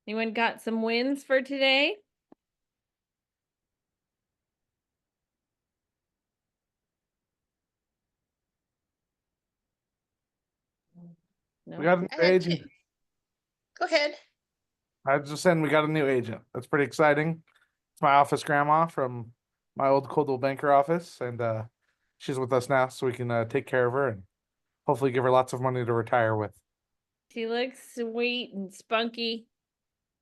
Anyone got some wins for today? No. We got a new agent. Go ahead. I was just saying we got a new agent. That's pretty exciting. It's my office grandma from my old Coldwell Banker office, and she's with us now, so we can take care of her and hopefully give her lots of money to retire with. She looks sweet and spunky.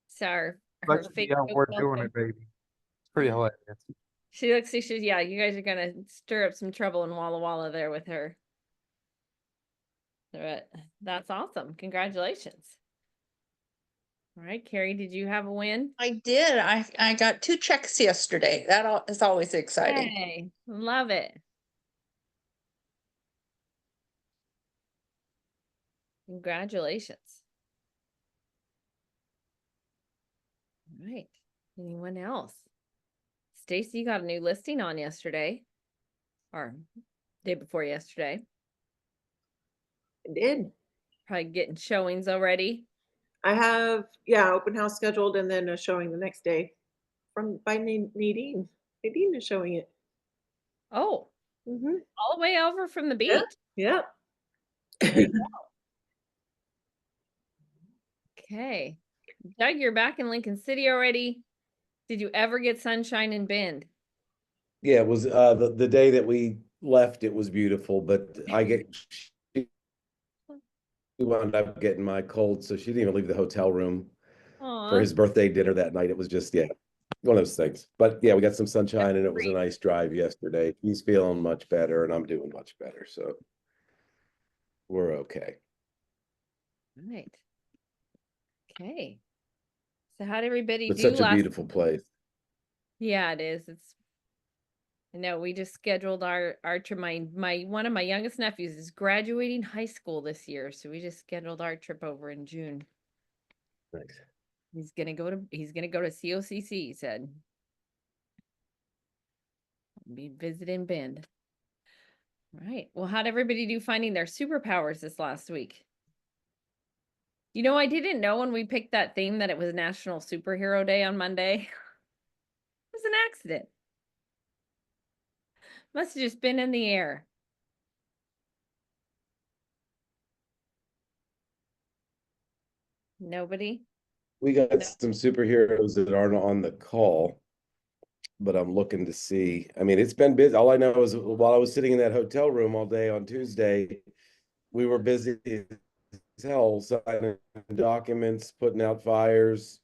So her But fake yeah, we're doing welcome. it, baby. It's pretty hilarious. She looks like she's, yeah, you guys are gonna stir up some trouble in Walla Walla there with her. But that's awesome. Congratulations. All right, Carrie, did you have a win? I did. I got 2 checks yesterday. That is always exciting. Hey, love it. Congratulations. All right. Anyone else? Stacy, you got a new listing on yesterday or day before yesterday. I did. Probably getting showings already. I have, yeah, open house scheduled and then a showing the next day by Nadine. Nadine is showing it. Oh, Mm-hmm. all the way over from the beach. Yeah. There you go. Okay. Doug, you're back in Lincoln City already. Did you ever get sunshine in Bend? Yeah, it was the day that we left, it was beautiful, but she wound up getting my cold, so she didn't even leave the hotel room for his birthday dinner that night. It was just, yeah, one of those things. But yeah, we got some sunshine and it was a nice drive yesterday. He's feeling much better and I'm doing much better, so we're okay. All right. Okay. So how did everybody It's do such a last beautiful place. Yeah, it is. I know we just scheduled our trip. My one of my youngest nephews is graduating high school this year, so we just scheduled our trip over in June. Thanks. He's gonna go to COCC, he said. Be visiting Bend. All right. Well, how'd everybody do finding their superpowers this last week? You know, I didn't know when we picked that theme that it was National Superhero Day on Monday. It was an accident. Must have just been in the air. Nobody? We got some superheroes that aren't on the call, but I'm looking to see. I mean, it's been busy. All I know is while I was sitting in that hotel room all day on Tuesday, we were busy as hell signing documents, putting out fires,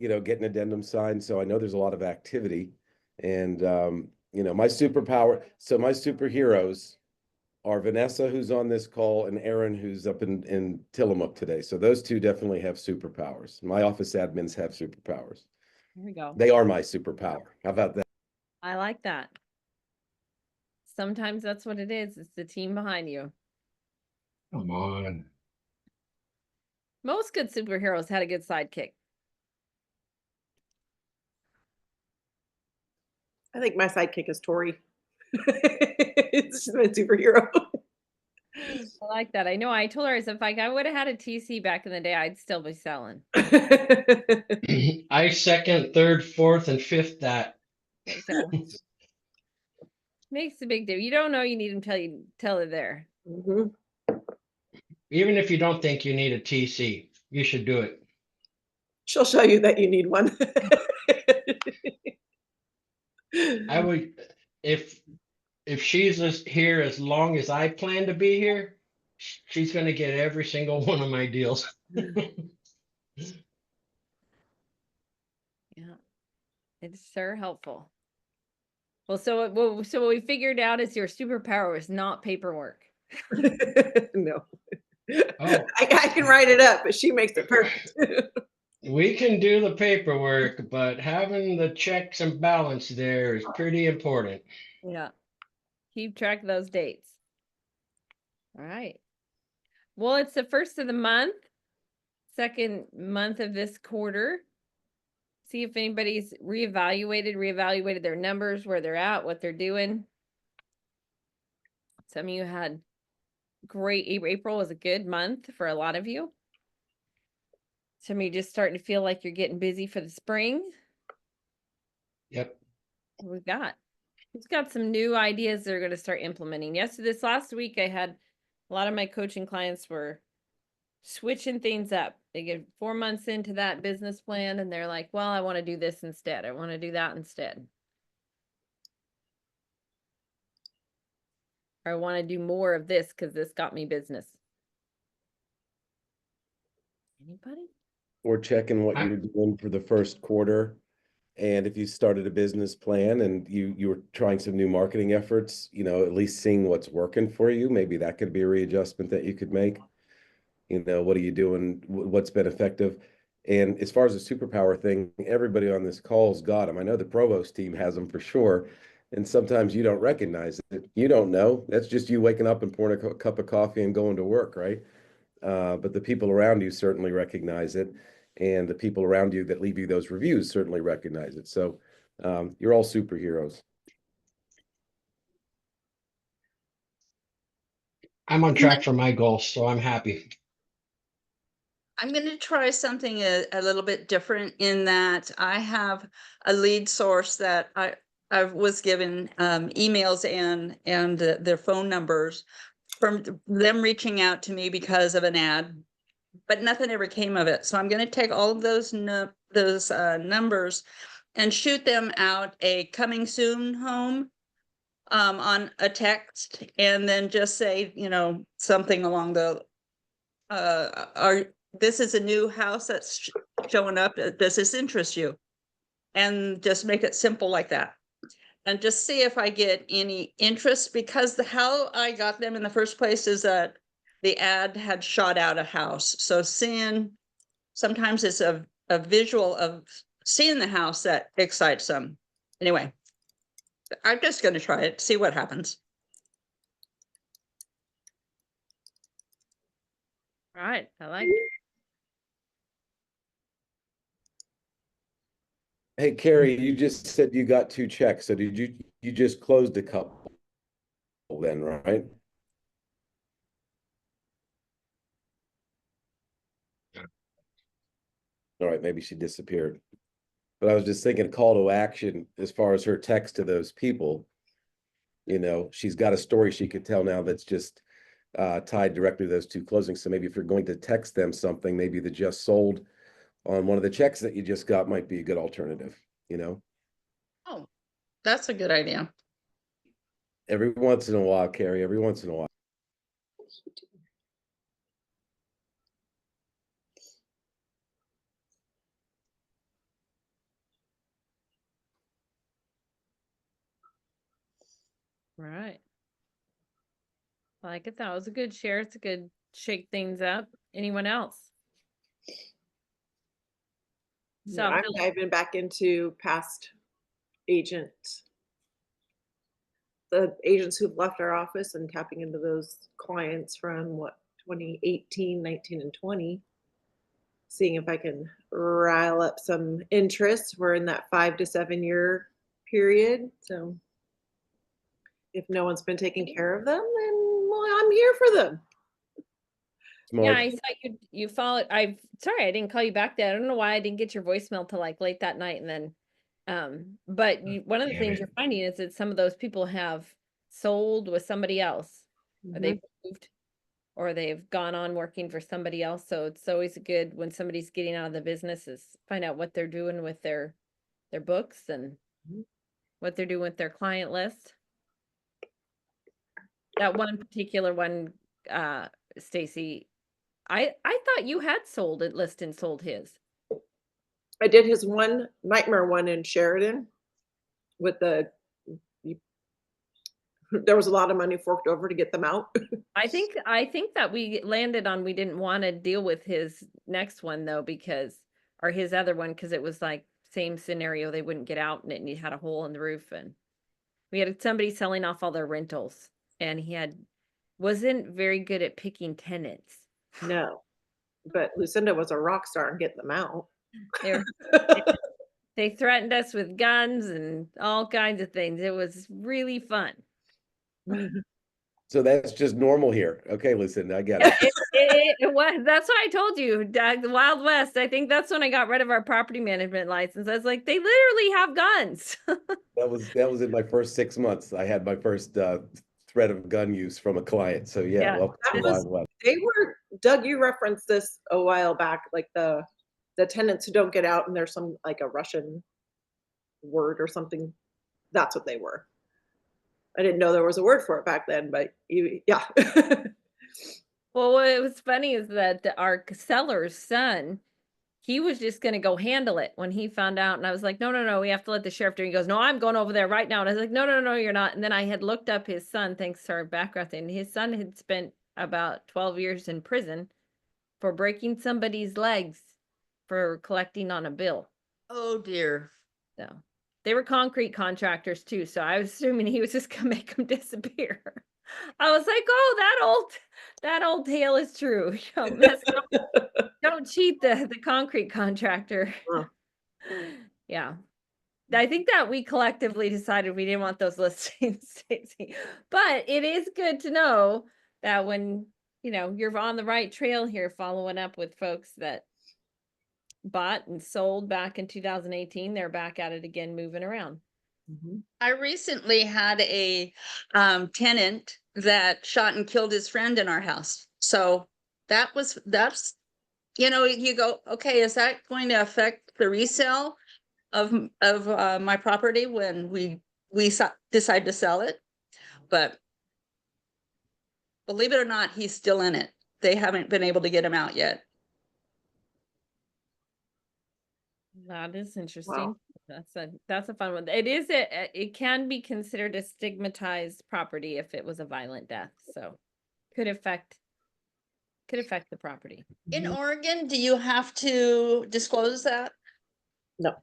getting addendum signed. So I know there's a lot of activity. And my superheroes are Vanessa, who's on this call, and Aaron, who's up in Tillamook today. So those two definitely have superpowers. My office admins have superpowers. Here we go. They are my superpower. How about that? I like that. Sometimes that's what it is. It's the team behind you. Come on. Most good superheroes had a good sidekick. I think my sidekick is Tori. It's just my superhero. I like that. I know I told her, if I would have had a TC back in the day, I'd still be selling. I second, third, fourth, and fifth that. Makes a big difference. You don't know you need them till you tell her there. Mm-hmm. Even if you don't think you need a TC, you should do it. She'll show you that you need one. I would, if she's here as long as I plan to be here, she's going to get every single one of my deals. Yeah, it's sure helpful. Well, so what we figured out is your superpower is not paperwork. No. Oh. I can write it up, but she makes it perfect. We can do the paperwork, but having the checks and balance there is pretty important. Yeah. Keep track of those dates. All right. Well, it's the first of the month, second month of this quarter. See if anybody's reevaluated their numbers, where they're at, what they're doing. Some of you had great, April was a good month for a lot of you. Some of you just starting to feel like you're getting busy for the spring. Yep. We've got some new ideas they're going to start implementing. This last week, I had a lot of my coaching clients were switching things up. They get 4 months into that business plan and they're like, well, I want to do this instead. I want to do that instead. Or I want to do more of this because this got me business. Anybody? Or checking what I- you're doing for the first quarter. And if you started a business plan and you were trying some new marketing efforts, at least seeing what's working for you, maybe that could be a readjustment that you could make. What are you doing? What's been effective? And as far as the superpower thing, everybody on this call's got them. I know the provost team has them for sure. And sometimes you don't recognize it. You don't know. That's just you waking up and pouring a cup of coffee and going to work, right? But the people around you certainly recognize it. And the people around you that leave you those reviews certainly recognize it. So you're all superheroes. I'm on track for my goals, so I'm happy. I'm going to try something a little bit different in that I have a lead source that I was given emails and their phone numbers from them reaching out to me because of an ad, but nothing ever came of it. So I'm going to take all of those numbers and shoot them out a coming soon home on a text, and then just say, something along the this is a new house that's showing up. Does this interest you? And just make it simple like that. And just see if I get any interest, because how I got them in the first place is that the ad had shot out a house. So sometimes it's a visual of seeing the house that excites them. Anyway, I'm just going to try it, see what happens. All right. I like it. Hey, Carrie, you just said you got 2 checks. So did you just closed a couple then, right? All right, maybe she disappeared. But I was just thinking call to action as far as her text to those people. She's got a story she could tell now that's just tied directly to those 2 closings. So maybe if you're going to text them something, maybe the just sold on one of the checks that you just got might be a good alternative, Oh, that's a good idea. Every once in a while, Carrie, every once in a while. Right. I like it. That was a good share. It's a good shake things up. Anyone else? No, I'm diving back into past agents. The agents who've left our office and tapping into those clients from 2018, 19, and 20. Seeing if I can rile up some interest. We're in that 5 to 7 year period. So if no one's been taking care of them, then I'm here for them. Smart. Yeah, I saw you followed. Sorry, I didn't call you back there. I don't know why I didn't get your voicemail till like late that night, and then but one of the Damn things it. you're finding is that some of those people have sold with somebody else, or they've moved, or they've gone on working for somebody else. So it's always good when somebody's getting out of the business is find out what they're doing with their books and what they're doing with their client list. That one particular one, Stacy, I thought you had sold it, list and sold his. I did his one nightmare one in Sheridan with there was a lot of money forked over to get them out. I think that we landed on we didn't want to deal with his next one though, or his other one, because it was like same scenario. They wouldn't get out and it had a hole in the roof, and we had somebody selling off all their rentals, and he wasn't very good at picking tenants. No, but Lucinda was a rock star in getting them out. They threatened us with guns and all kinds of things. It was really fun. So that's just normal here. Okay, Lucinda, I get Yeah, it. it was. That's why I told you, the Wild West. I think that's when I got rid of our property management license. I was like, they literally have guns. That was in my first 6 months. I had my first threat of gun use from a client. So yeah, Yeah. welcome to That the was- Wild West. They were, Doug, you referenced this a while back, like the tenants who don't get out and there's some like a Russian word or something. That's what they were. I didn't know there was a word for it back then, but yeah. Well, what was funny is that our seller's son, he was just going to go handle it when he found out. And I was like, no, we have to let the sheriff do it. He goes, no, I'm going over there right now. And I was like, no, you're not. And then I had looked up his son, thanks to our background thing. His son had spent about 12 years in prison for breaking somebody's legs for collecting on a bill. Oh, dear. So they were concrete contractors too. So I was assuming he was just going to make them disappear. I was like, oh, that old tale is true. Don't cheat the concrete contractor. Oh. Yeah. I think that we collectively decided we didn't want those listings, Stacy. But it is good to know that when, you're on the right trail here, following up with folks that bought and sold back in 2018, they're back at it again, moving around. I recently had a tenant that shot and killed his friend in our house. So that's, you go, okay, is that going to affect the resale of my property when we decide to sell it? But believe it or not, he's still in it. They haven't been able to get him out yet. That is interesting. Wow. That's a fun one. It can be considered a stigmatized property if it was a violent death. So could affect the property. In Oregon, do you have to disclose that? No.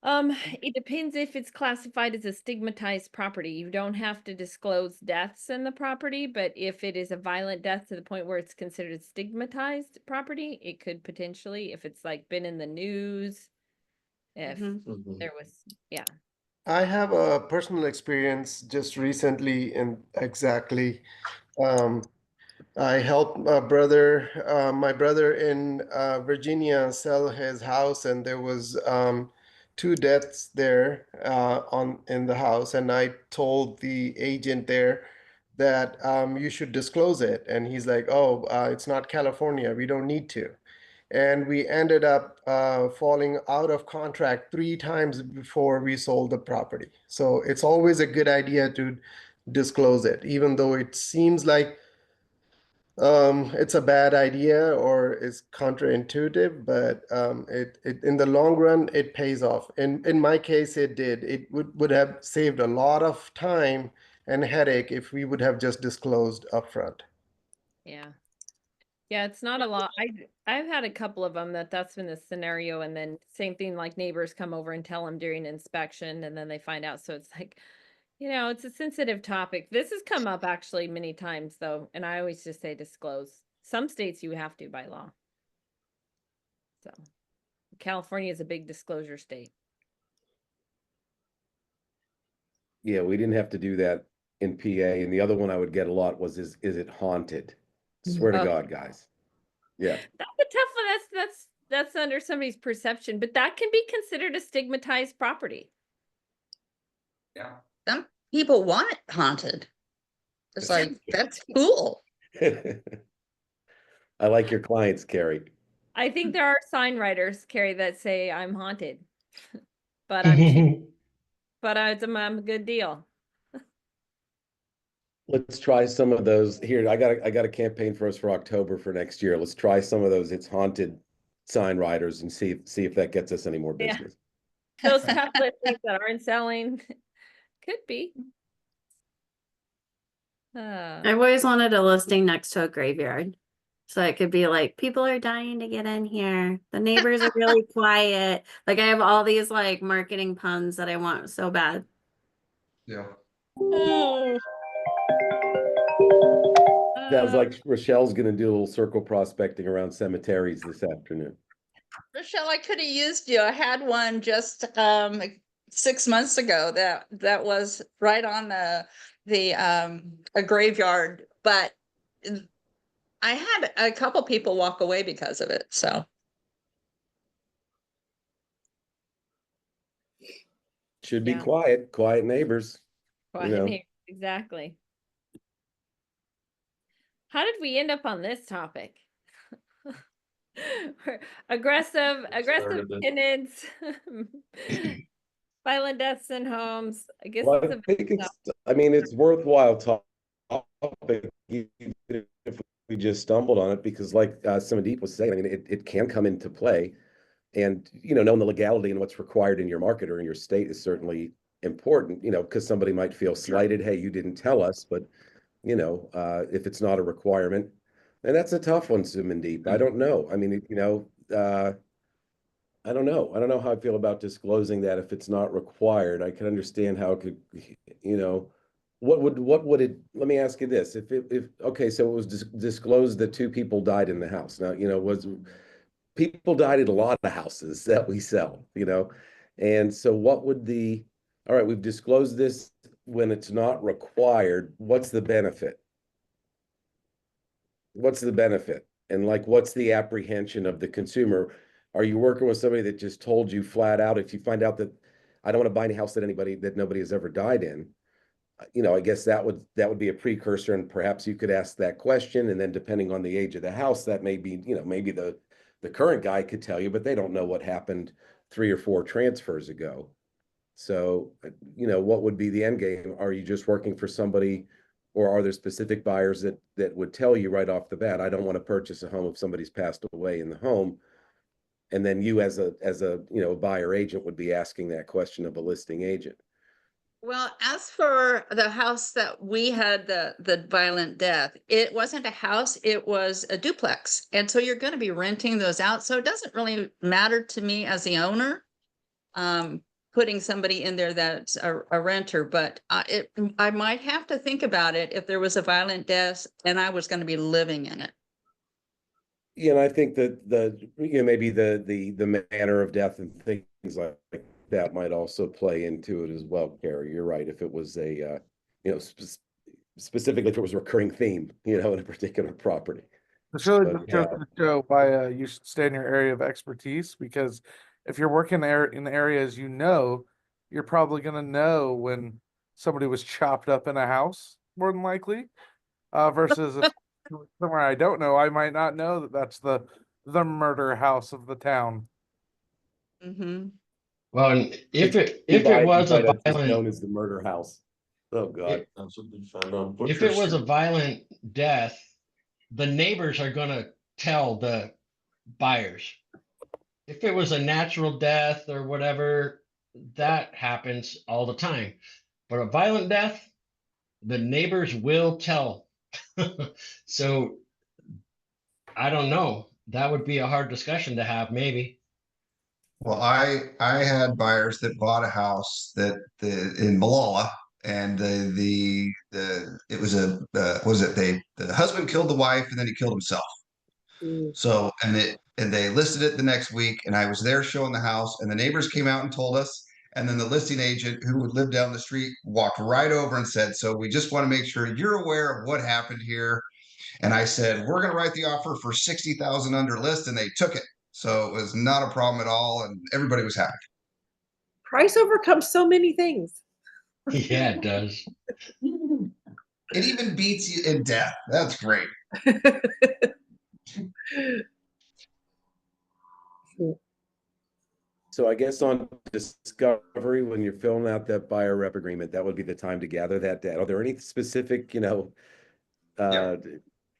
It depends if it's classified as a stigmatized property. You don't have to disclose deaths in the property, but if it is a violent death to the point where it's considered stigmatized property, it could potentially, if it's like been in the news, if there was, yeah. I have a personal experience just recently in exactly. I helped my brother in Virginia sell his house, and there was two deaths there in the house, and I told the agent there that you should disclose it, and he's like, "Oh, it's not California. We don't need to." And we ended up falling out of contract 3 times before we sold the property. So it's always a good idea to disclose it, even though it seems like it's a bad idea or is counterintuitive, but it in the long run it pays off. In my case, it did. It would have saved a lot of time and headache if we would have just disclosed upfront. Yeah. Yeah, it's not a lot. I've had a couple of them that's been the scenario, and then same thing, like neighbors come over and tell them during inspection, and then they find out. So it's like, it's a sensitive topic. This has come up actually many times though, and I always just say disclose. Some states you have to by law. So California is a big disclosure state. Yeah, we didn't have to do that in PA. And the other one I would get a lot was, is it haunted? Swear to Oh. God, guys. Yeah. That's a tough one. That's under somebody's perception, but that can be considered a stigmatized property. Yeah. Some people want it haunted. It's like, that's cool. I like your clients, Carrie. I think there are sign writers, Carrie, that say I'm haunted, but I'm cheap, but I'm a good deal. Let's try some of those here. I got a campaign for us for October for next year. Let's try some of those it's haunted sign writers and see if that gets us any more Yeah. business. Those tough listings that aren't selling could be. I've always wanted a listing next to a graveyard. So it could be like, people are dying to get in here. The neighbors are really quiet. Like I have all these like marketing puns that I want so bad. Yeah. Sounds like Rochelle's gonna do a little circle prospecting around cemeteries this afternoon. Rochelle, I could have used you. I had one just 6 months ago that was right on a graveyard, but I had a couple people walk away because of it, so. Should be Yeah. quiet neighbors. Quiet know. neighbors, exactly. How did we end up on this topic? aggressive Started it. tenants, violent deaths in homes. I guess Well, it's I a think I mean, it's worthwhile topic, even if we just stumbled on it, because like Samandeep was saying, I mean, it can come into play. And, knowing the legality and what's required in your market or in your state is certainly important, because somebody might feel slighted. Hey, you didn't tell us, but, if it's not a requirement, and that's a tough one, Samandeep. I don't know. I mean, I don't know. I don't know how I feel about disclosing that if it's not required. I can understand how it could, what would it, let me ask you this. Okay, so it was disclosed that 2 people died in the house. Now, people died at a lot of houses that we sell, And so all right, we've disclosed this when it's not required. What's the benefit? What's the benefit? And like, what's the apprehension of the consumer? Are you working with somebody that just told you flat out, if you find out that I don't want to buy any house that nobody has ever died in, I guess that would be a precursor, and perhaps you could ask that question. And then depending on the age of the house, that may be, maybe the current guy could tell you, but they don't know what happened 3 or 4 transfers ago. So, what would be the end game? Are you just working for somebody, or are there specific buyers that would tell you right off the bat, I don't want to purchase a home if somebody's passed away in the home? And then you as a buyer agent would be asking that question of a listing agent. Well, as for the house that we had the violent death, it wasn't a house, it was a duplex. And so you're going to be renting those out. So it doesn't really matter to me as the owner, putting somebody in there that's a renter, but I might have to think about it if there was a violent death and I was going to be living in it. Yeah, and I think that maybe the manner of death and things like that might also play into it as well, Carrie. You're right. If it was a specifically if it was a recurring theme, in a particular property. This really But, just goes to show why you should stay in your area of expertise, because if you're working there in the areas you're probably going to know when somebody was chopped up in a house, more than likely, versus if somewhere I don't know, I might not know that that's the murder house of the town. Mm-hmm. Well, and if it was a it's known violent, as the murder house. Oh God. That's what they found on if Butcher it was a Street. violent death, the neighbors are going to tell the buyers. If it was a natural death or whatever, that happens all the time. But a violent death, the neighbors will tell. So I don't know. That would be a hard discussion to have, maybe. Well, I had buyers that bought a house in Malala, and it was the husband killed the wife and then he killed himself. So and they listed it the next week, and I was there showing the house, and the neighbors came out and told us, and then the listing agent who would live down the street walked right over and said, "So we just want to make sure you're aware of what happened here." And I said, "We're going to write the offer for 60,000 under list," and they took it. So it was not a problem at all, and everybody was happy. Price overcomes so many things. Yeah, it does. It even beats you in death. That's great. So I guess on discovery, when you're filling out that buyer rep agreement, that would be the time to gather that data. Are there any specific,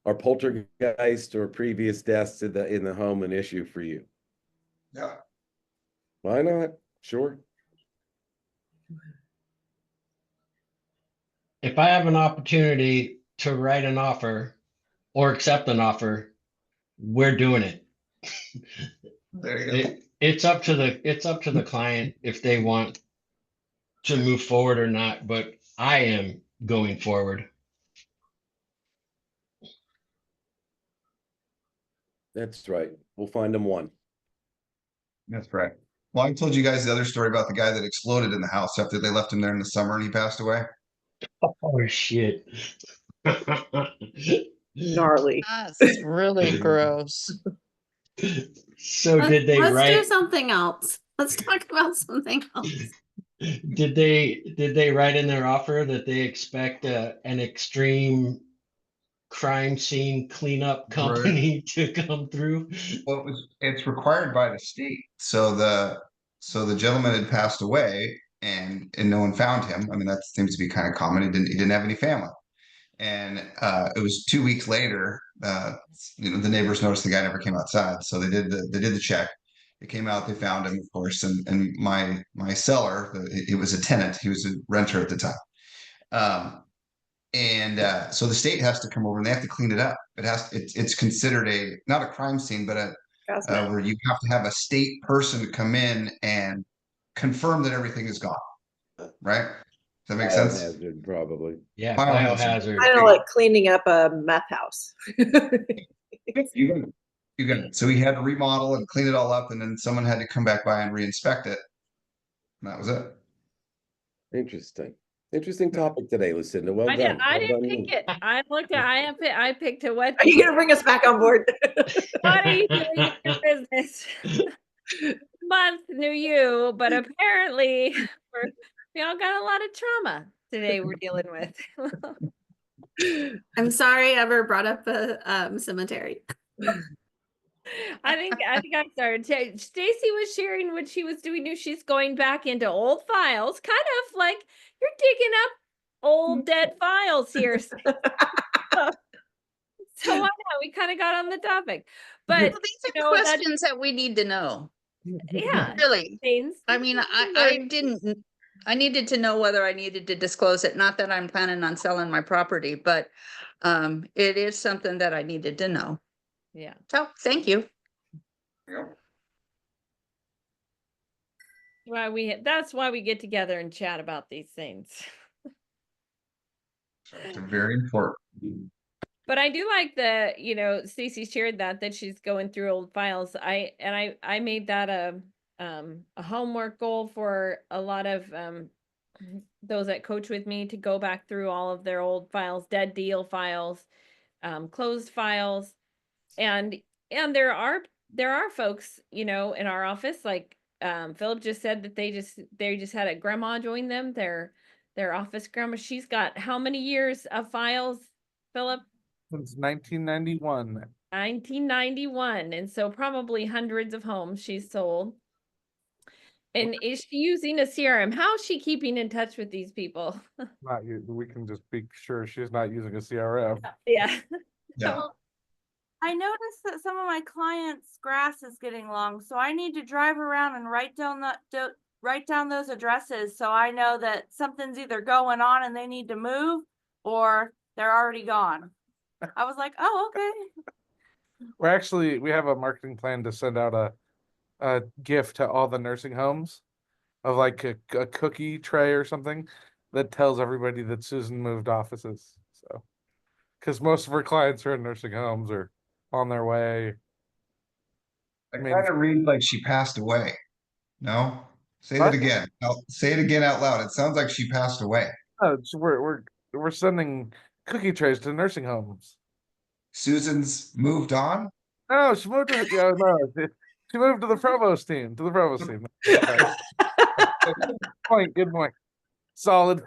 are poltergeist or previous deaths in the home an issue for you? Yeah. Why not? Sure. If I have an opportunity to write an offer or accept an offer, we're doing it. There you go. It's up to the client if they want to move forward or not, but I am going forward. That's right. We'll find them one. That's right. Well, I told you guys the other story about the guy that exploded in the house after they left him there in the summer and he passed away. Oh shit. Gnarly. That's really gross. So Let's, did they let's do write something else. Let's talk about something else. did they write in their offer that they expect an extreme crime scene cleanup company to come through? Well, it's required by the state. So the gentleman had passed away and no one found him. I mean, that seems to be kind of common. He didn't have any family. And it was 2 weeks later, the neighbors noticed the guy never came outside. So they did the check. It came out, they found him, of course, and my seller, it was a tenant, he was a renter at the time. So the state has to come over and they have to clean it up. It's considered not a crime scene, but where you have to have a state person come in and confirm that everything is gone. Right? Does that make sense? Biohazard, probably. Yeah, Biohazard. Kind of like cleaning up a meth house. You got it. So he had to remodel and clean it all up, and then someone had to come back by and reinspect it. And that was it. Interesting topic today, Lucinda. Well I done. I Well didn't done pick you. it. I picked a what? Are you gonna bring us back on board? What are you doing in your business? Month knew you, but apparently we all got a lot of trauma today we're dealing with. I'm sorry I ever brought up a cemetery. I think I started. Stacy was sharing what she was doing. She's going back into old files, kind of like you're digging up old dead files here. So I know we kind of got on the topic, but Well, these are questions that we need to know. yeah, Really. things. I mean, I needed to know whether I needed to disclose it. Not that I'm planning on selling my property, but it is something that I needed to know. Yeah. So thank you. That's why we get together and chat about these things. It's very important. But I do like Stacey shared that she's going through old files. I made that a homework goal for a lot of those that coach with me to go back through all of their old files, dead deal files, closed files, and there are folks in our office like Philip just said that they just had a grandma join them, their office grandma. She's got how many years of files, Philip? Since 1991. 1991, and so probably hundreds of homes she's sold. And is she using a CRM? How is she keeping in touch with these people? We can just be sure she's not using a CRM. Yeah. Yeah. I noticed that some of my clients' grass is getting long, so I need to drive around and write down those addresses so I know that something's either going on and they need to move or they're already gone. I was like, oh, okay. We have a marketing plan to send out a gift to all the nursing homes of like a cookie tray or something that tells everybody that Susan moved offices. So, because most of her clients are in nursing homes or on their way. It kind of reads like she passed away. No? Say that again. Say it again out loud. It sounds like she passed away. Oh, we're sending cookie trays to nursing homes. Susan's moved on? Oh, she moved to she moved to the provost team. Good point. Solid.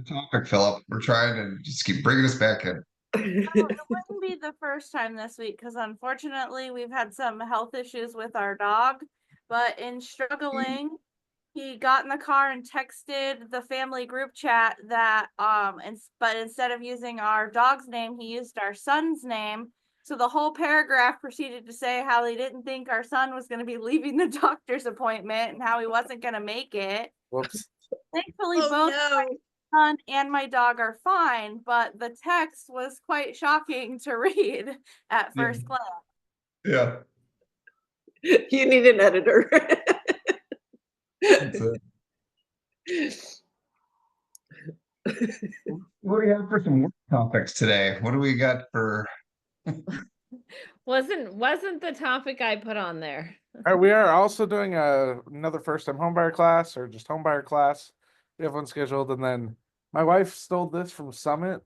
Topic, Philip. We're trying to just keep bringing us back in. It wouldn't be the first time this week because unfortunately we've had some health issues with our dog, but in struggling, he got in the car and texted the family group chat that but instead of using our dog's name, he used our son's name. So the whole paragraph proceeded to say how he didn't think our son was going to be leaving the doctor's appointment and how he wasn't going to make it. Whoops. Thankfully, both my son and my dog are fine, but the text was quite shocking to read at first glance. Yeah. You need an editor. That's it. What do we have for some work topics today? What do we got for Wasn't the topic I put on there. All right, we are also doing another first-time homebuyer class or just homebuyer class. We have one scheduled, and then my wife stole this from Summit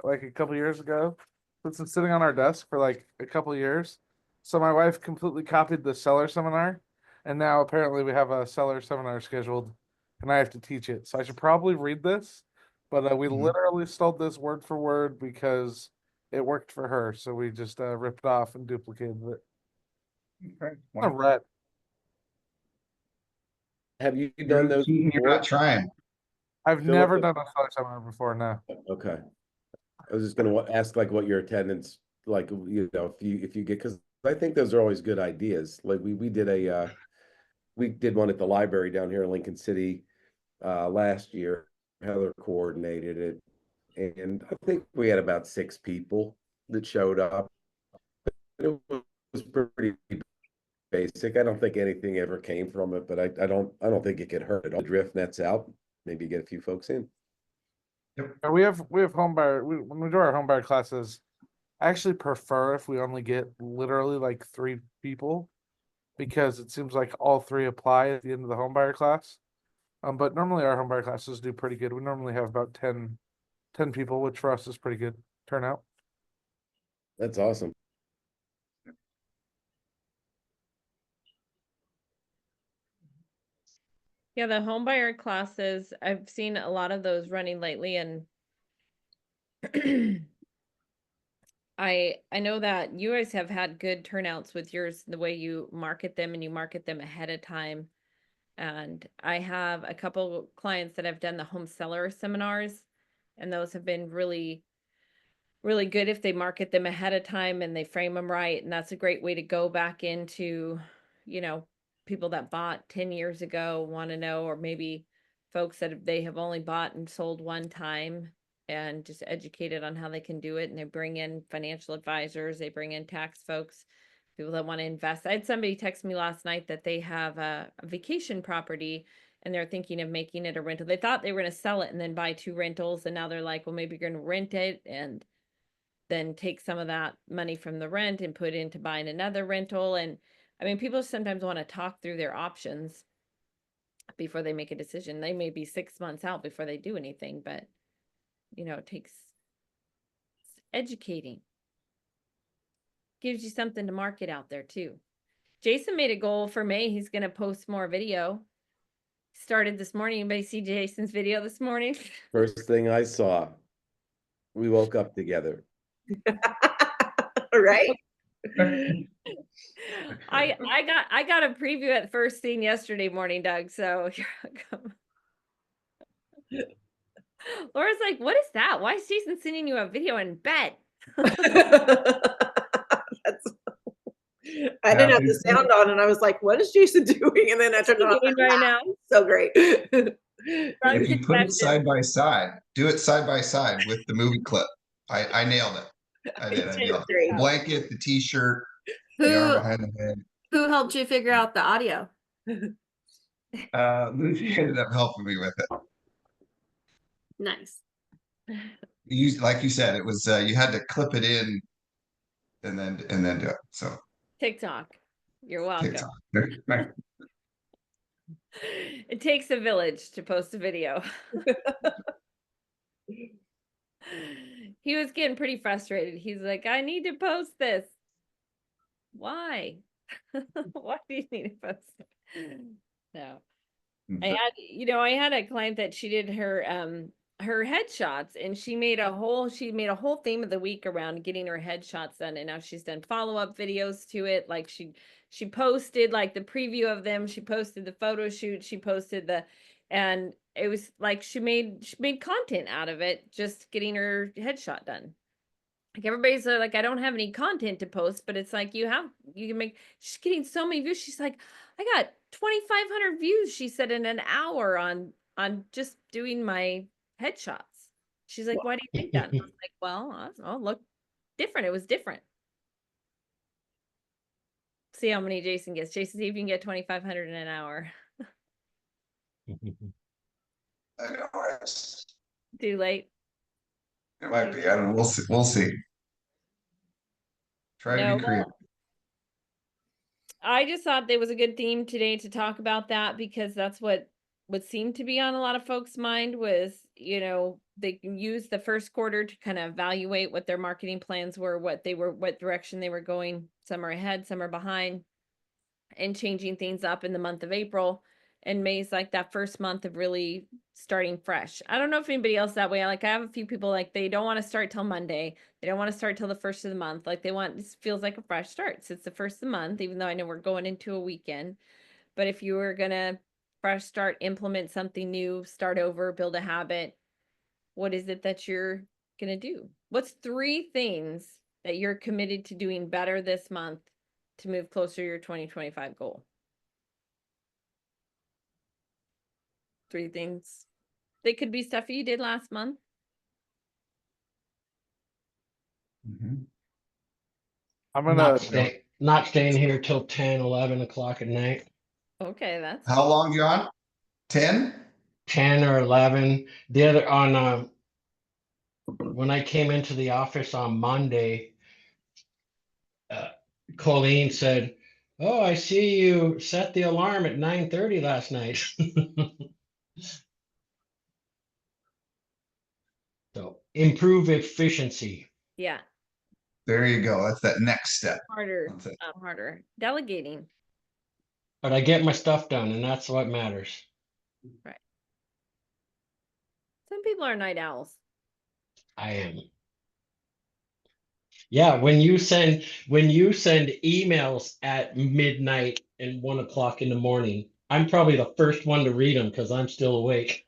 like a couple years ago. It's been sitting on our desk for like a couple years. So my wife completely copied the seller seminar, and now apparently we have a seller seminar scheduled, and I have to teach it. So I should probably read this, but we literally stole this word for word because it worked for her. So we just ripped it off and duplicated it. Okay. All right. Have you done those You're before? not trying. I've Philip, never done a seller seminar before. No. Okay. I was just gonna ask like what your attendance, like, if you get, because I think those are always good ideas. Like we did we did one at the library down here in Lincoln City last year. Heather coordinated it, and I think we had about 6 people that showed up. It was pretty basic. I don't think anything ever came from it, but I don't think it could hurt at all. Drift nets out, maybe get a few folks in. We have homebuyer. When we do our homebuyer classes, I actually prefer if we only get literally like 3 people, because it seems like all 3 apply at the end of the homebuyer class. But normally our homebuyer classes do pretty good. We normally have about 10 people, which for us is pretty good turnout. That's awesome. Yeah, the homebuyer classes, I've seen a lot of those running lately, and I know that you guys have had good turnouts with yours, the way you market them, and you market them ahead of time. And I have a couple clients that have done the home seller seminars, and those have been really, really good if they market them ahead of time and they frame them right. And that's a great way to go back into, people that bought 10 years ago want to know, or maybe folks that they have only bought and sold one time, and just educated on how they can do it. And they bring in financial advisors, they bring in tax folks, people that want to invest. I had somebody text me last night that they have a vacation property and they're thinking of making it a rental. They thought they were going to sell it and then buy 2 rentals. And now they're like, well, maybe you're going to rent it and then take some of that money from the rent and put into buying another rental. And I mean, people sometimes want to talk through their options before they make a decision. They may be 6 months out before they do anything, but it takes educating. Gives you something to market out there too. Jason made a goal for May. He's going to post more video. Started this morning. Anybody see Jason's video this morning? First thing I saw, we woke up together. Right? I got a preview at first thing yesterday morning, Doug. So you're welcome. Laura's like, what is that? Why is Jason sending you a video in bed? I didn't have the sound on, and I was like, "What is Jason doing?" And then I turned it on. Doing right now? So great. If you put it side by side, do it side by side with the movie clip. I nailed it. I did. I nailed it. The blanket, the t-shirt, the arm behind the head. Who helped you figure out the audio? Lucy ended up helping me with it. Nice. Like you said, it was you had to clip it in and then do it. So TikTok. You're welcome. TikTok. It takes a village to post a video. He was getting pretty frustrated. He's like, I need to post this. Why? Why do you need to post it? No. I had a client that she did her headshots, and she made a whole theme of the week around getting her headshots done, and now she's done follow-up videos to it. Like she posted like the preview of them, she posted the photo shoot, she posted and it was like she made content out of it, just getting her headshot done. Like everybody's like, I don't have any content to post, but it's like you can make. She's getting so many views. She's like, I got 2,500 views, she said, in an hour on just doing my headshots. She's like, why do you think that? And I was like, well, oh, look different. It was different. See how many Jason gets. Jason, see if you can get 2,500 in an hour. Too late. It might be. I don't know. We'll see. Try to be creative. I just thought there was a good theme today to talk about that, because that's what would seem to be on a lot of folks' mind was, you know, they can use the first quarter to kind of evaluate what their marketing plans were, what direction they were going. Some are ahead, some are behind, and changing things up in the month of April. And May's like that first month of really starting fresh. I don't know if anybody else that way. I have a few people like they don't want to start till Monday. They don't want to start till the first of the month. Like this feels like a fresh start. So it's the first of the month, even though I know we're going into a weekend. But if you were gonna fresh start, implement something new, start over, build a habit, what is it that you're gonna do? What's 3 things that you're committed to doing better this month to move closer to your 2025 goal? 3 things. They could be stuff you did last month. I'm Not gonna. not staying here till 10, 11 o'clock at night. Okay, that's How long, John? 10? 10 or 11. The other on when I came into the office on Monday, Colleen said, "Oh, I see you set the alarm at 9:30 last night." So improve efficiency. yeah, There you go. That's that next step. harder, That's it. harder. Delegating. But I get my stuff done, and that's what matters. Some people are night owls. I am. Yeah, when you send emails at midnight and 1 o'clock in the morning, I'm probably the first one to read them because I'm still awake.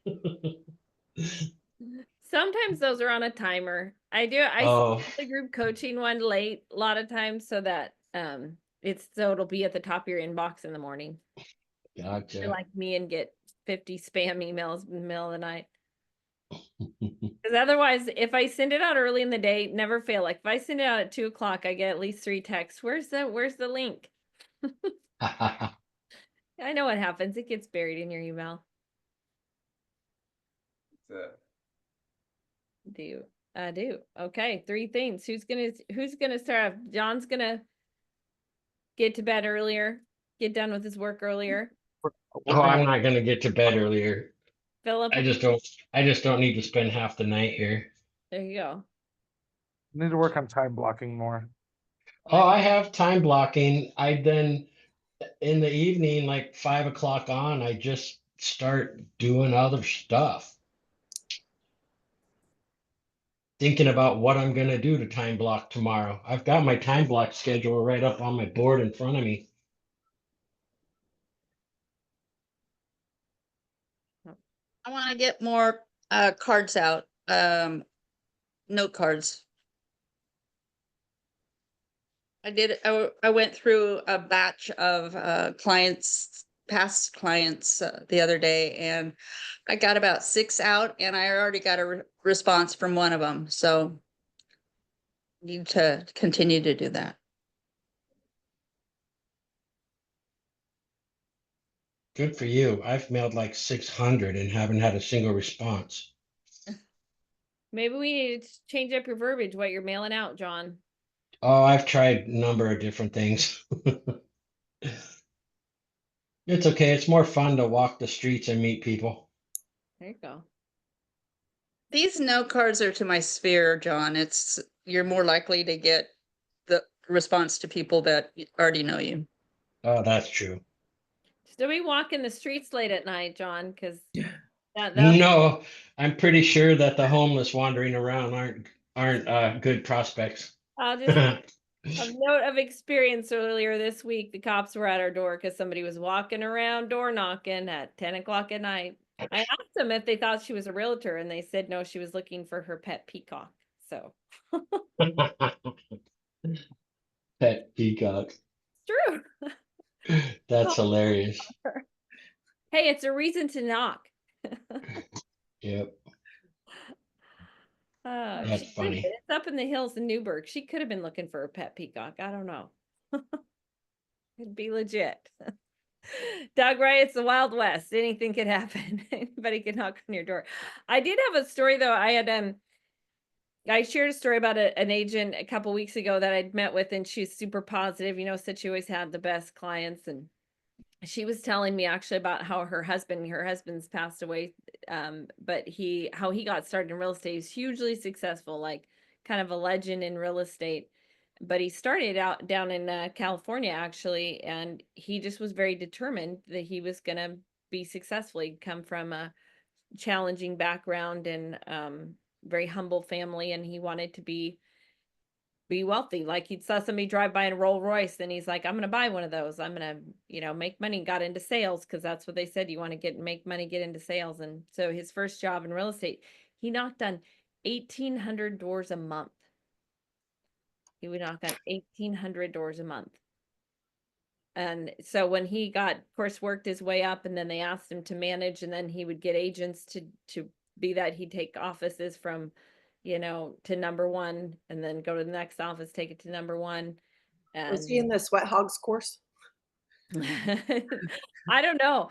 Sometimes those are on a timer. I Oh, send the group coaching one late a lot of times so that it'll be at the top of your inbox in the morning. You're gotcha. like me and get 50 spam emails in the middle of the night. Because otherwise, if I send it out early in the day, never fail. Like if I send it out at 2 o'clock, I get at least 3 texts. Where's the link? I know what happens. It gets buried in your email. I do. Okay, 3 things. Who's gonna start off? John's gonna get to bed earlier, get done with his work earlier. Oh, I'm not gonna get to bed earlier. Philip, I just don't need to spend half the night here. there you go. Need to work on time blocking more. Oh, I have time blocking. I then in the evening, like 5 o'clock on, I just start doing other stuff. Thinking about what I'm gonna do to time block tomorrow. I've got my time block schedule right up on my board in front of me. I want to get more cards out, note cards. I went through a batch of past clients the other day, and I got about 6 out, and I already got a response from one of them. So need to continue to do that. Good for you. I've mailed like 600 and haven't had a single response. Maybe we need to change up your verbiage, what you're mailing out, John. Oh, I've tried a number of different things. It's okay. It's more fun to walk the streets and meet people. There you go. These note cards are to my sphere, John. You're more likely to get the response to people that already know you. Oh, that's true. Still be walking the streets late at night, John, because No, I'm pretty sure that the homeless wandering around aren't good prospects. I'll just a note of experience earlier this week. The cops were at our door because somebody was walking around door knocking at 10 o'clock at night. I asked them if they thought she was a realtor, and they said no, she was looking for her pet peacock. So Pet peacock. true. That's hilarious. Hey, it's a reason to knock. Yep. That's funny. It's up in the hills in Newburgh. She could have been looking for a pet peacock. I don't know. It'd be legit. Doug, right? It's the Wild West. Anything could happen. Anybody can knock on your door. I did have a story though. I had I shared a story about an agent a couple weeks ago that I'd met with, and she's super positive, said she always had the best clients. And she was telling me actually about how her husband's passed away. But how he got started in real estate. He's hugely successful, like kind of a legend in real estate. But he started out down in California, actually, and he just was very determined that he was going to be successful. He'd come from a challenging background and very humble family, and he wanted to be wealthy. Like he saw somebody drive by in a Rolls Royce, and he's like, I'm gonna buy one of those. I'm gonna, make money. Got into sales because that's what they said. You want to make money, get into sales. And so his first job in real estate, he knocked on 1,800 doors a month. He would knock on 1,800 doors a month. And so when he got, of course, worked his way up, and then they asked him to manage, and then he would get agents to be that. He'd take offices from, to number one, and then go to the next office, take it to number one. Was he in And the Sweat Hogs course? I don't know.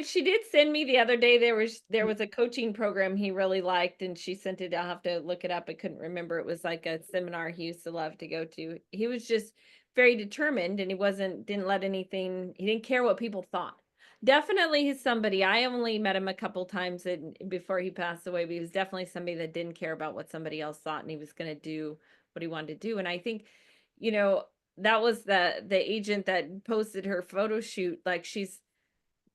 She did send me the other day. There was a coaching program he really liked, and she sent it. I'll have to look it up. I couldn't remember. It was like a seminar he used to love to go to. He was just very determined, and he didn't care what people thought. Definitely he's somebody. I only met him a couple times before he passed away, but he was definitely somebody that didn't care about what somebody else thought, and he was going to do what he wanted to do. And I think, that was the agent that posted her photo shoot. Like, she's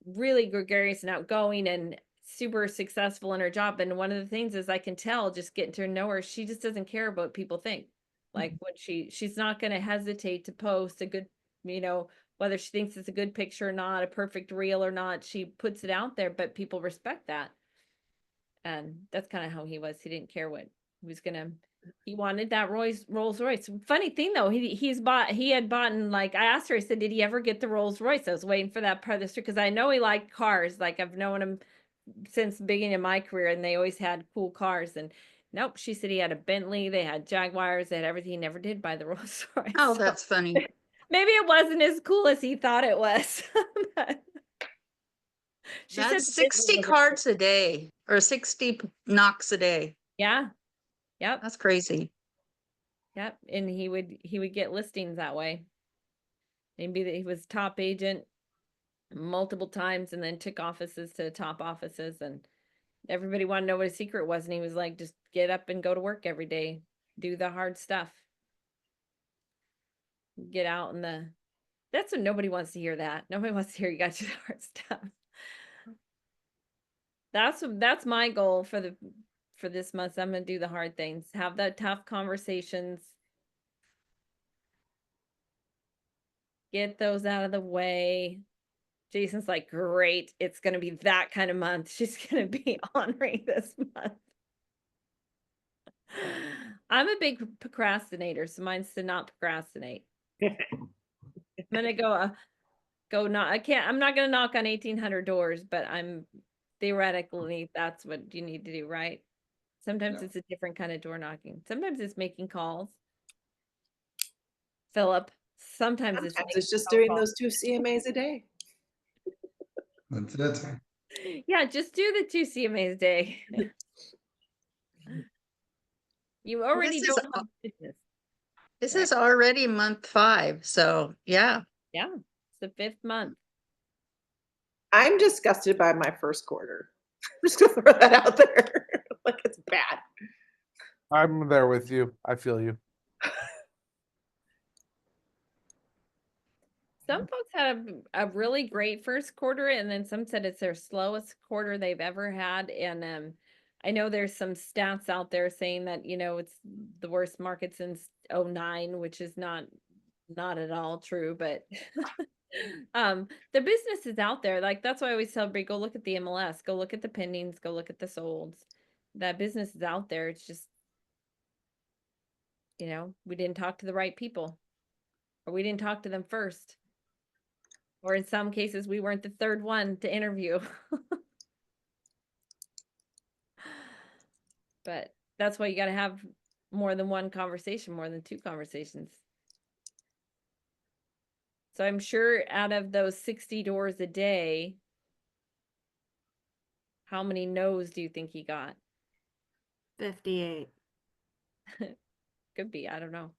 really gregarious and outgoing and super successful in her job. And one of the things is, I can tell just getting to know her, she just doesn't care about what people think. Like when she's not going to hesitate to post a good, whether she thinks it's a good picture or not, a perfect reel or not, she puts it out there, but people respect that. And that's kind of how he was. He didn't care what he was going to. He wanted that Rolls Royce. Funny thing though, he had bought, and like I asked her, I said, did he ever get the Rolls Royce? I was waiting for that part of the story because I know he liked cars. Like I've known him since the beginning of my career, and they always had cool cars. And nope, she said he had a Bentley, they had Jaguars, they had everything. He never did buy the Rolls Royce. Oh, So that's funny. maybe it wasn't as cool as he thought it was. But she said That's the Bentley 60 was cards a day or 60 knocks a day. yeah. Yep. That's crazy. Yep. And he would get listings that way. Maybe he was top agent multiple times, and then took offices to top offices, and everybody wanted to know what his secret was. And he was like, just get up and go to work every day, do the hard stuff, get out in that's what nobody wants to hear. That nobody wants to hear you got to do the hard stuff. That's my goal for this month. I'm gonna do the hard things, have the tough conversations, get those out of the way. Jason's like, great, it's gonna be that kind of month. She's gonna be honoring this month. I'm a big procrastinator, so mine's to not procrastinate. I'm gonna go knock. I'm not gonna knock on 1,800 doors, but I'm theoretically, that's what you need to do, right? Sometimes it's a different kind of door knocking. Sometimes it's making calls. Philip, sometimes it's Sometimes making it's just phone doing calls. those 2 CMAs a day. That's it. Yeah, just do the 2 CMAs a day. You already This is don't have business. This Right. is already month 5. So yeah. Yeah, it's the 5th month. I'm disgusted by my first quarter. I'm just gonna throw that out there. Like it's bad. I'm there with you. I feel you. Some folks had a really great first quarter, and then some said it's their slowest quarter they've ever had. And I know there's some stats out there saying that, it's the worst market since 2009, which is not at all true, but the business is out there. Like that's why I always tell everybody, go look at the MLS, go look at the pendings, go look at the solds. That business is out there. It's just, we didn't talk to the right people, or we didn't talk to them first. Or in some cases, we weren't the third one to interview. But that's why you got to have more than one conversation, more than 2 conversations. So I'm sure out of those 60 doors a day, how many no's do you think he got? 58. Could be, I don't know.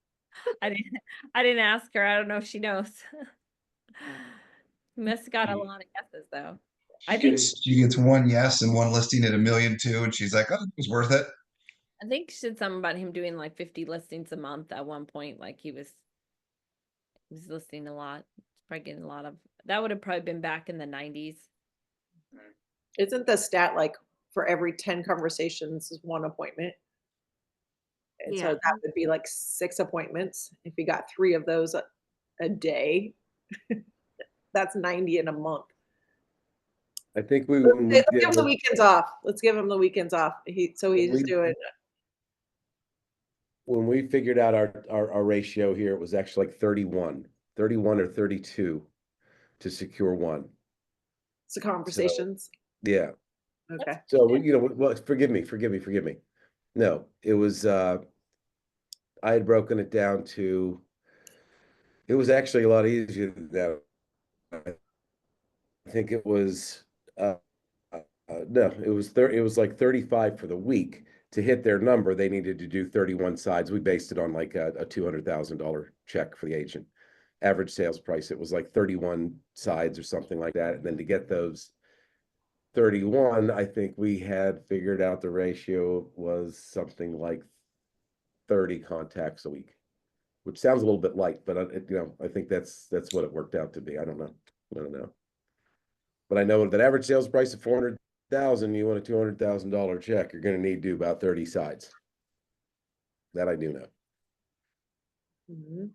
I didn't ask her. I don't know if she knows. You must have got a lot of guesses though. I think She gets one yes and one listing at 1.2 million, and she's like, "Oh, it was worth it." she said something about him doing like 50 listings a month at one point. Like he was listing a lot. Probably getting a lot of that would have probably been back in the 90s. Isn't the stat like for every 10 conversations is 1 appointment? And so Yeah. that would be like 6 appointments. If you got 3 of those a day, that's 90 in a month. I think when we Let's did give him the weekends off. Let's give him the weekends off. He's doing when we figured out our ratio here, it was actually like 31 or 32 to secure one. the conversations. Yeah. Okay. So well, forgive me. No, it was I had broken it down to, it was actually a lot easier than that. I think it was no, it was like 35 for the week. To hit their number, they needed to do 31 sides. We based it on like a $200,000 check for the agent. Average sales price, it was like 31 sides or something like that. And then to get those 31, I think we had figured out the ratio was something like 30 contacts a week, which sounds a little bit light, but I think that's what it worked out to be. I don't know. But I know that average sales price of 400,000, you want a $200,000 check, you're going to need to do about 30 sides. That I do know. Mhm.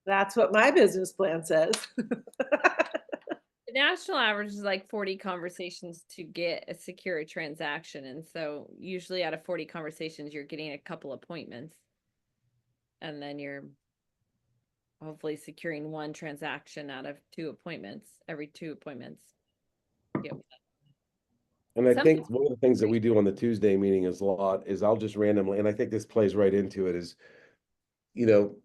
That's what my business plan says. The national average is like 40 conversations to get a secure transaction. And so usually out of 40 conversations, you're getting a couple appointments. And then you're hopefully securing one transaction out of 2 appointments, every 2 appointments. Yep. And I Some think people- one of the things that we do on the Tuesday meeting is I'll just randomly, and I think this plays right into it, is,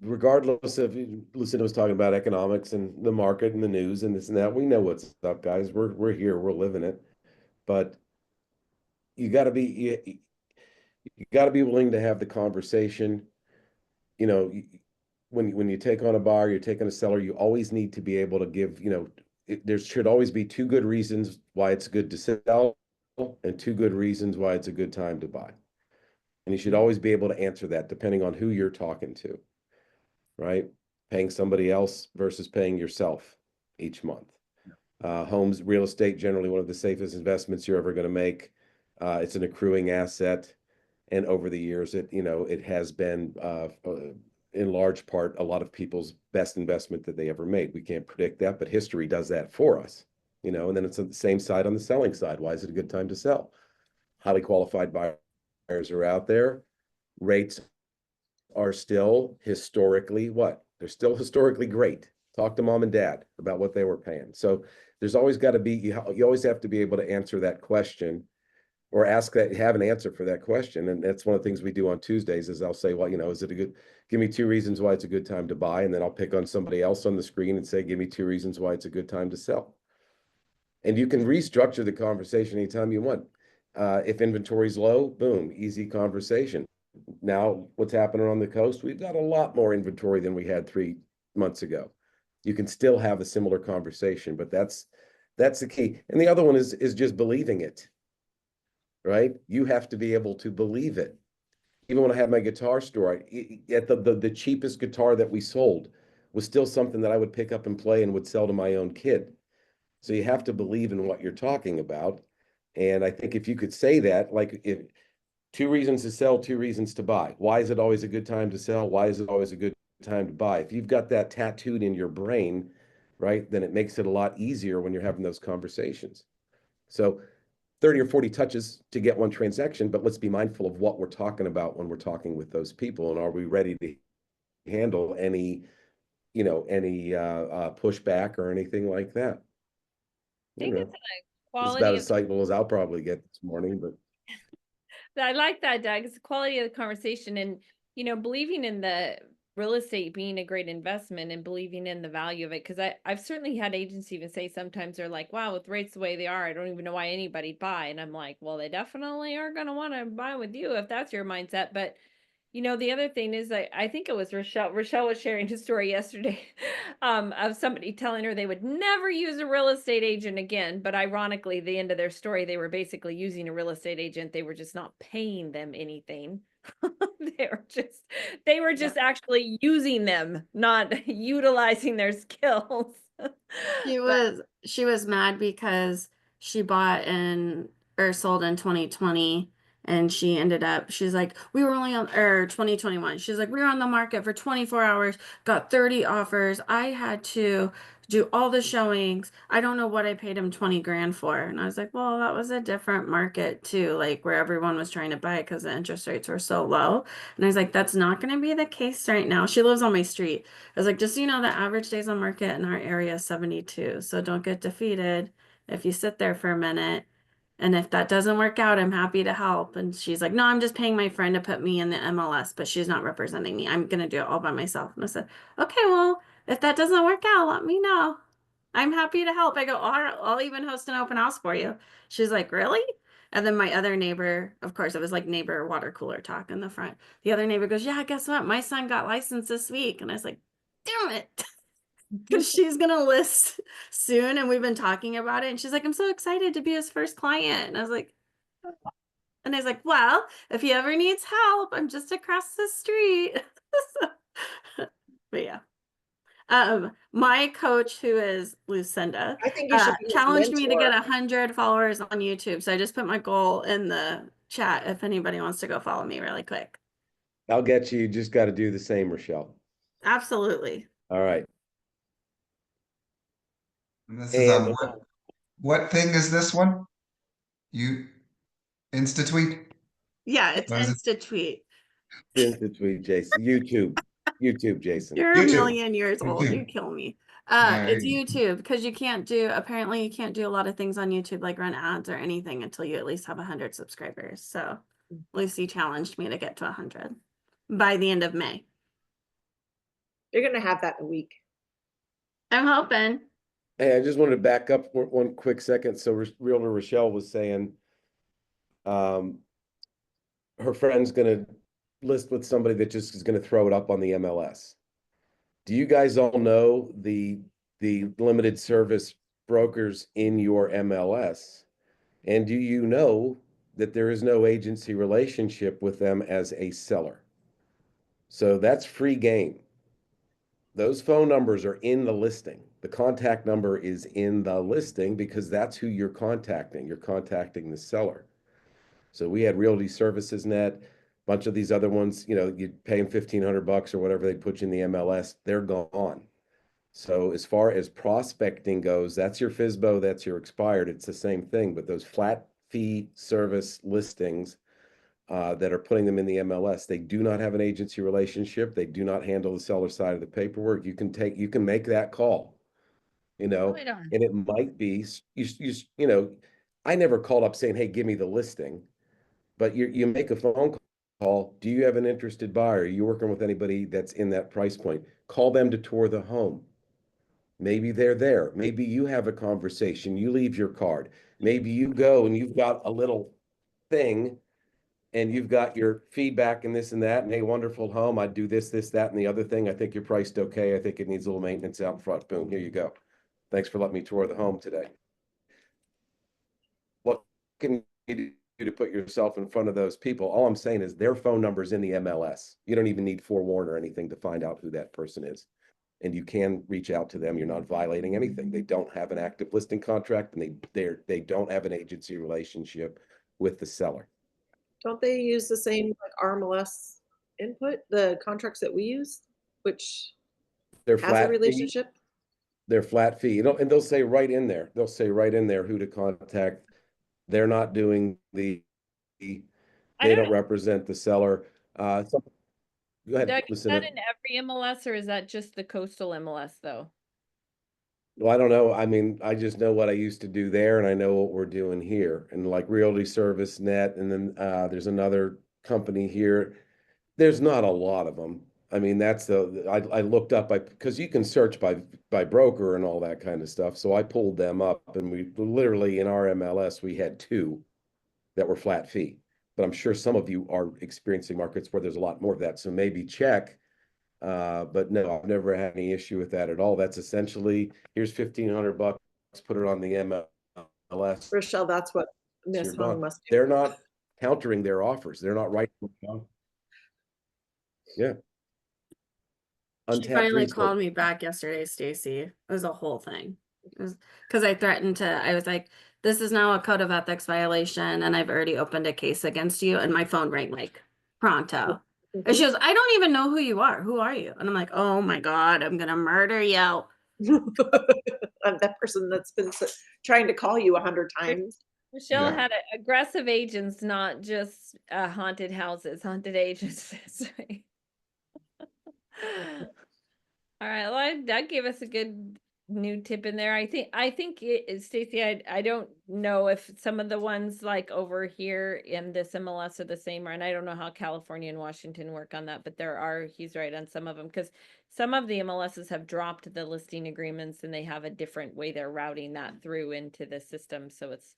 regardless of, Lucinda was talking about economics and the market and the news and this and that, we know what's up, guys. We're here, we're living it. But you got to be willing to have the conversation. When you take on a buyer, you're taking a seller, you always need to be able to give, there should always be 2 good reasons why it's good to sell and 2 good reasons why it's a good time to buy. And you should always be able to answer that depending on who you're talking to, right? Paying somebody else versus paying yourself each month. Homes, real estate, generally one of the safest investments you're ever going to make. It's an accruing asset. And over the years, it has been, in large part, a lot of people's best investment that they ever made. We can't predict that, but history does that for us, and then it's on the same side on the selling side. Why is it a good time to sell? Highly qualified buyers are out there. Rates are still historically what? They're still historically great. Talk to mom and dad about what they were paying. So there's always got to be, you always have to be able to answer that question, or have an answer for that question. And that's one of the things we do on Tuesdays is I'll say, well, give me 2 reasons why it's a good time to buy. And then I'll pick on somebody else on the screen and say, give me 2 reasons why it's a good time to sell. And you can restructure the conversation anytime you want. If inventory's low, boom, easy conversation. Now, what's happening on the coast? We've got a lot more inventory than we had 3 months ago. You can still have a similar conversation, but that's the key. And the other one is just believing it. Right? You have to be able to believe it. Even when I had my guitar store, at the cheapest guitar that we sold was still something that I would pick up and play and would sell to my own kid. So you have to believe in what you're talking about. And I think if you could say that, like, if 2 reasons to sell, 2 reasons to buy. Why is it always a good time to sell? Why is it always a good time to buy? If you've got that tattooed in your brain, right, then it makes it a lot easier when you're having those conversations. So 30 or 40 touches to get one transaction, but let's be mindful of what we're talking about when we're talking with those people. And are we ready to handle any pushback or anything like that? I think it's a It's quality about of as insightful as I'll probably get this morning, but I like that, Doug. It's the quality of the conversation and, believing in the real estate being a great investment and believing in the value of it. Cause I've certainly had agents even say sometimes they're like, wow, with rates the way they are, I don't even know why anybody'd buy. And I'm like, well, they definitely are going to want to buy with you if that's your mindset. But you know, the other thing is I think it was Rochelle. Rochelle was sharing a story yesterday of somebody telling her they would never use a real estate agent again. But ironically, the end of their story, they were basically using a real estate agent. They were just not paying them anything. they were just actually using them, not utilizing their skills. She was mad because she bought in or sold in 2020 and she's like, we were only on, or 2021. She's like, we were on the market for 24 hours, got 30 offers. I had to do all the showings. I don't know what I paid him 20 grand for. And I was like, well, that was a different market too, like where everyone was trying to buy it because the interest rates were so low. And I was like, that's not going to be the case right now. She lives on my street. I was like, just so you know, the average days on market in our area is 72. So don't get defeated if you sit there for a minute. And if that doesn't work out, I'm happy to help. And she's like, no, I'm just paying my friend to put me in the MLS, but she's not representing me. I'm going to do it all by myself. And I said, okay, well, if that doesn't work out, let me know. I'm happy to help. I go, I'll even host an open house for you. She's like, really? And then my other neighbor, of course, it was like neighbor water cooler talk in the front. The other neighbor goes, yeah, guess what? My son got licensed this week. And I was like, damn it. Because she's going to list soon. And we've been talking about it. And she's like, I'm so excited to be his first client. And I was like, well, if he ever needs help, I'm just across the street. But yeah. My coach, who is Lucinda, I think you should be his challenged me to mentor. get 100 followers on YouTube. So I just put my goal in the chat if anybody wants to go follow me really quick. I'll get you. You just got to do the same, Rochelle. Absolutely. All right. And this is on And what thing is this one? You Insta-tweet? Yeah, it's What is it? Insta-tweet. tweet, Jason. YouTube, Jason. You're a YouTube. million years old. YouTube. You kill me. There It's you YouTube because apparently you can't do a lot of things on YouTube, like run ads or anything until you at least have 100 subscribers. So Lucy challenged me to get to 100 by the end of May. You're gonna have that in a week. I'm hoping. Hey, I just wanted to back up one quick second. So Realtor Rochelle was saying her friend's going to list with somebody that just is going to throw it up on the MLS. Do you guys all know the limited service brokers in your MLS? And do you know that there is no agency relationship with them as a seller? So that's free game. Those phone numbers are in the listing. The contact number is in the listing because that's who you're contacting. You're contacting the seller. So we had Realty Services Net, a bunch of these other ones, you pay them $1,500 or whatever they put you in the MLS, they're gone. So as far as prospecting goes, that's your FSBO, that's your expired. It's the same thing, but those flat fee service listings that are putting them in the MLS, they do not have an agency relationship. They do not handle the seller side of the paperwork. You can make that call, and it might be, I never called up saying, hey, give me the listing, but you make a phone call. Do you have an interested buyer? Are you working with anybody that's in that price point? Call them to tour the home. Maybe they're there. Maybe you have a conversation. You leave your card. Maybe you go and you've got a little thing and you've got your feedback and this and that, and hey, wonderful home. I'd do this, that, and the other thing. I think you're priced okay. I think it needs a little maintenance out in front. Boom, here you go. Thanks for letting me tour the home today. What can you do to put yourself in front of those people? All I'm saying is their phone number's in the MLS. You don't even need forewarn or anything to find out who that person is. And you can reach out to them. You're not violating anything. They don't have an active listing contract, and they don't have an agency relationship with the seller. Don't they use the same like RMLS input, the contracts that we use, which They're has a flat fee. relationship? They're flat fee. And they'll say right in there. They'll say right in there who to contact. They're not doing they don't represent the seller. Go ahead, Doug, is Lucinda. that in every MLS or is that just the coastal MLS though? Well, I don't know. I mean, I just know what I used to do there, and I know what we're doing here. And like Realty Service Net, and then there's another company here. There's not a lot of them. I mean, that's I looked up because you can search by broker and all that kind of stuff. So I pulled them up, and we literally in our MLS we had 2 that were flat fee. But I'm sure some of you are experiencing markets where there's a lot more of that. So maybe check. But no, I've never had any issue with that at all. That's essentially, here's $1,500, put it on the MLS. Rochelle, that's what Miss You're Hung done. must do. They're not countering their offers. They're not writing them down. Yeah. She Untapped finally resource. called me back yesterday, Stacy. It was a whole thing. Because I threatened to, I was like, this is now a code of ethics violation, and I've already opened a case against you. And my phone rang like pronto. And she goes, I don't even know who you are. Who are you? And I'm like, oh my God, I'm going to murder you. I'm that person that's been trying to call you 100 times. Michelle Yeah. had aggressive agents, not just haunted houses, haunted agents. All right, well, that gave us a good new tip in there. I think Stacy, I don't know if some of the ones like over here in this MLS are the same, and I don't know how California and Washington work on that, but he's right on some of them, because some of the MLSs have dropped the listing agreements and they have a different way they're routing that through into the system. So it's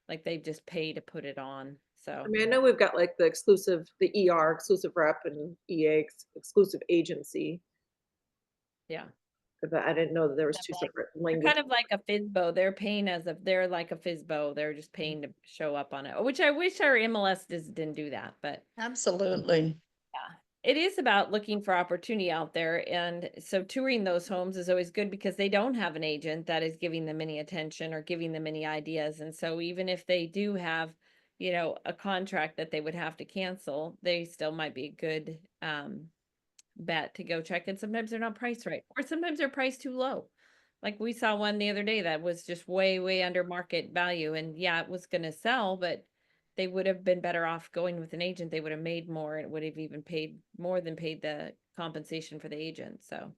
like they just pay to put it on. So I mean, I know we've got like the ER, exclusive rep, and EA, exclusive agency. yeah. But I didn't know that there was 2 separate They're languages. kind of like a FISBO. They're paying they're like a FISBO. They're just paying to show up on it, which I wish our MLS didn't do that, but Absolutely. it is about looking for opportunity out there. And so touring those homes is always good because they don't have an agent that is giving them any attention or giving them any ideas. And so even if they do have, a contract that they would have to cancel, they still might be a good bet to go check. And sometimes they're not priced right, or sometimes they're priced too low. Like we saw one the other day that was just way, way under market value. And yeah, it was going to sell, but they would have been better off going with an agent. They would have made more, and would have even paid more than paid the compensation for the agent. So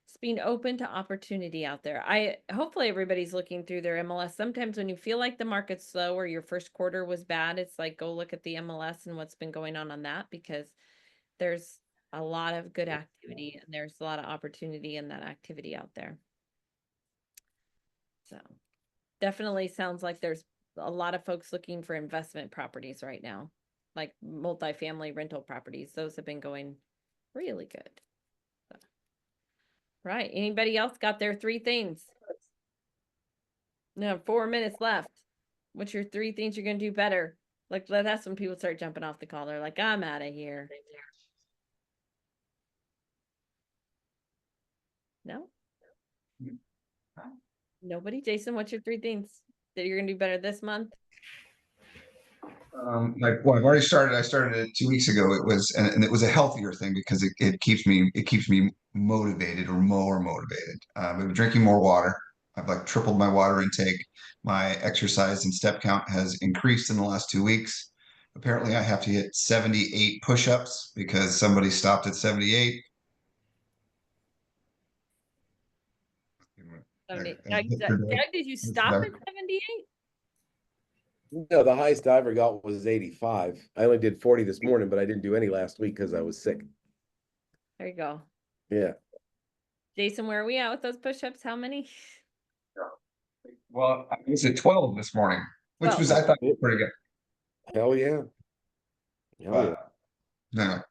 it's being open to opportunity out there. Hopefully everybody's looking through their MLS. Sometimes when you feel like the market's slow or your first quarter was bad, it's like, go look at the MLS and what's been going on that, because there's a lot of good activity and there's a lot of opportunity in that activity out there. So definitely sounds like there's a lot of folks looking for investment properties right now, like multifamily rental properties. Those have been going really good. So, right. Anybody else got their 3 things? No, 4 minutes left. What's your 3 things you're going to do better? Like, that's when people start jumping off the call. They're like, I'm out of here. No? Nobody? Jason, what's your 3 things that you're going to do better this month? I've already started. I started it 2 weeks ago. It was, and it was a healthier thing because it keeps me motivated, or more motivated. I've been drinking more water. I've like tripled my water intake. My exercise and step count has increased in the last 2 weeks. Apparently, I have to hit 78 push-ups because somebody stopped at 78. 70. Doug, did you stop at 78? No, the highest I ever got was 85. I only did 40 this morning, but I didn't do any last week because I was sick. There you go. Yeah. Jason, where are we at with those push-ups? How many? Well, I was at 12 this morning, which was, I thought, pretty good. Hell yeah. Hell yeah.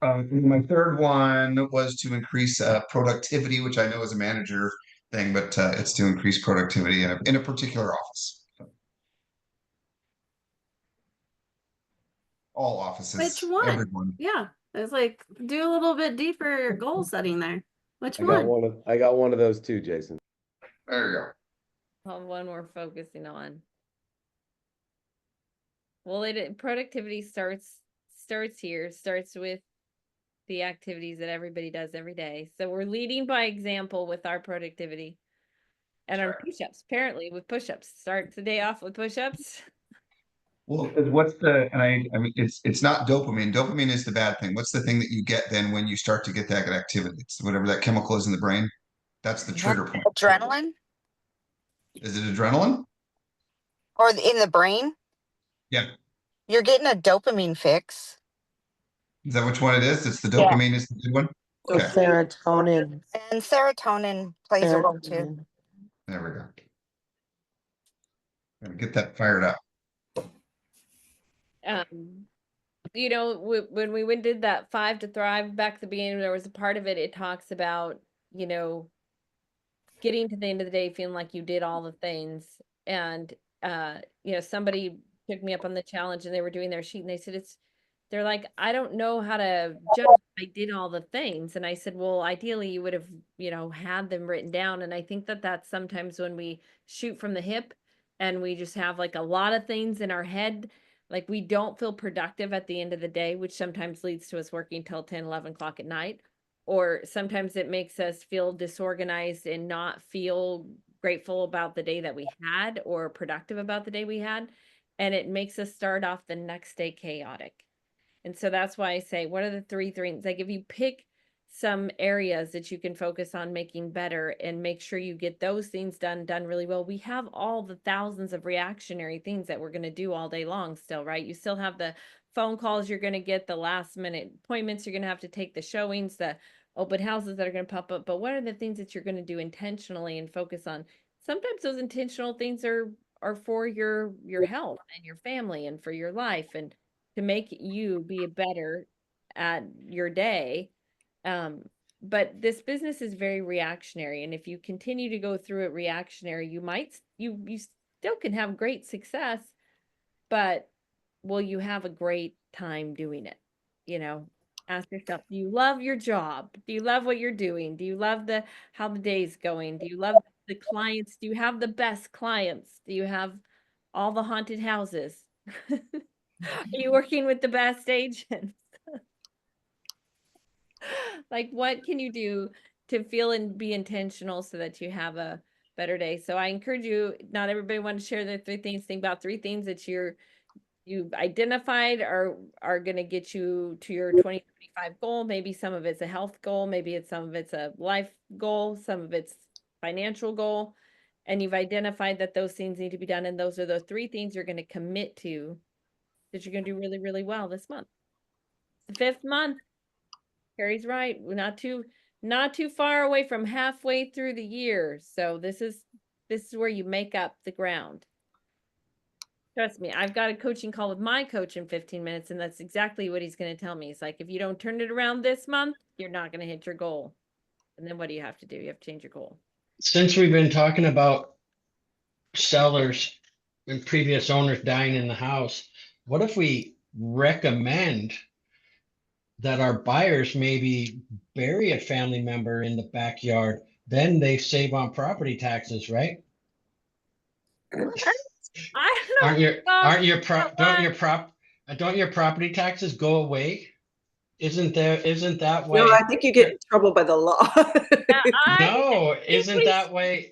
No. My third one was to increase productivity, which I know is a manager thing, but it's to increase productivity in a particular office. All offices. Which one? Everyone. Yeah. It's like, do a little bit deeper goal setting there. Which I got one? I got one of those too, Jason. There you go. One we're focusing on. Well, productivity starts here, starts with the activities that everybody does every day. So we're leading by example with our productivity and our push-ups. Apparently, with push-ups, start the day off with push-ups. Well, what's I mean, it's not dopamine. Dopamine is the bad thing. What's the thing that you get then when you start to get that activity? It's whatever that chemical is in the brain. That's the trigger point. Adrenaline, Is it adrenaline? or in the brain? Yeah. You're getting a dopamine fix. Is that which one it is? It's the Yeah. dopamine is the good one? So Okay. serotonin. And serotonin plays a role too. Serotonin. There we go. Gotta get that fired up. You know, when we went did that 5 to Thrive back at the beginning, there was a part of it. It talks about, you know, getting to the end of the day feeling like you did all the things. And you know, somebody took me up on the challenge and they were doing their sheet and they said they're like, I don't know how to judge if I did all the things. And I said, well, ideally you would have, you know, had them written down. And I think that that's sometimes when we shoot from the hip and we just have like a lot of things in our head, like we don't feel productive at the end of the day, which sometimes leads to us working till 10, 11 o'clock at night. Or sometimes it makes us feel disorganized and not feel grateful about the day that we had or productive about the day we had. And it makes us start off the next day chaotic. And so that's why I say, what are the 3 things? Like if you pick some areas that you can focus on making better and make sure you get those things done really well. We have all the thousands of reactionary things that we're going to do all day long still, right? You still have the phone calls you're going to get, the last minute appointments you're going to have to take, the showings, the open houses that are going to pop up. But what are the things that you're going to do intentionally and focus on? Sometimes those intentional things are for your health and your family and for your life and to make you be better at your day. But this business is very reactionary. And if you continue to go through it reactionary, you still can have great success, but will you have a great time doing it? You know, ask yourself, do you love your job? Do you love what you're doing? Do you love how the day's going? Do you love the clients? Do you have the best clients? Do you have all the haunted houses? Are you working with the best agents? Like, what can you do to feel and be intentional so that you have a better day? So I encourage you, not everybody want to share their 3 things. Think about 3 things that you've identified are going to get you to your 2025 goal. Maybe some of it's a health goal. Maybe some of it's a life goal. Some of it's financial goal. And you've identified that those things need to be done. And those are the 3 things you're going to commit to that you're going to do really, really well this month. The 5th month. Carrie's right. We're not too far away from halfway through the year. So this is where you make up the ground. Trust me, I've got a coaching call with my coach in 15 minutes, and that's exactly what he's going to tell me. He's like, if you don't turn it around this month, you're not going to hit your goal. And then what do you have to do? You have to change your goal. Since we've been talking about sellers and previous owners dying in the house, what if we recommend that our buyers maybe bury a family member in the backyard? Then they save on property taxes, right? I don't know. Don't your property taxes go away? Isn't that why? No, I think you get in trouble by the law. No, isn't that why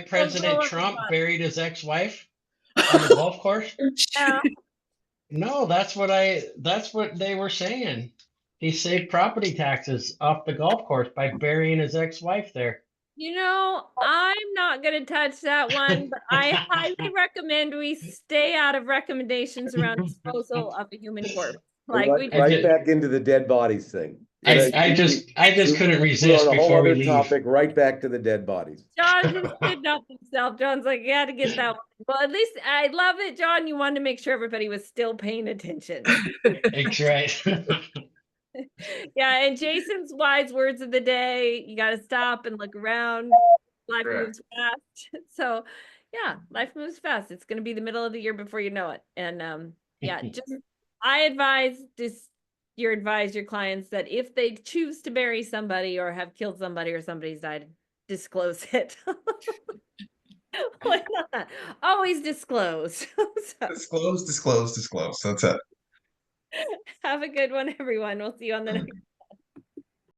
President goal Trump of buried his ex-wife on the golf course? Yeah. No, that's what they were saying. He saved property taxes off the golf course by burying his ex-wife there. You know, I'm not going to touch that one, but I highly recommend we stay out of recommendations around disposal of a human corpse. Like right back into the dead bodies thing. I just couldn't resist on a whole before we other leave. topic, right back to the dead bodies. John just kidnapped himself. John's like, you had to get that one. Well, at least I love it, John. You wanted to make sure everybody was still paying attention. That's right. Yeah, and Jason's wise words of the day, you got to stop and look around. Life moves fast. So, yeah, life moves fast. It's going to be the middle of the year before you know it. And yeah, I advise your clients that if they choose to bury somebody or have killed somebody or somebody's died, disclose it. Why not? Always disclose. Disclose. That's it. Have a good one, everyone. We'll see you on the next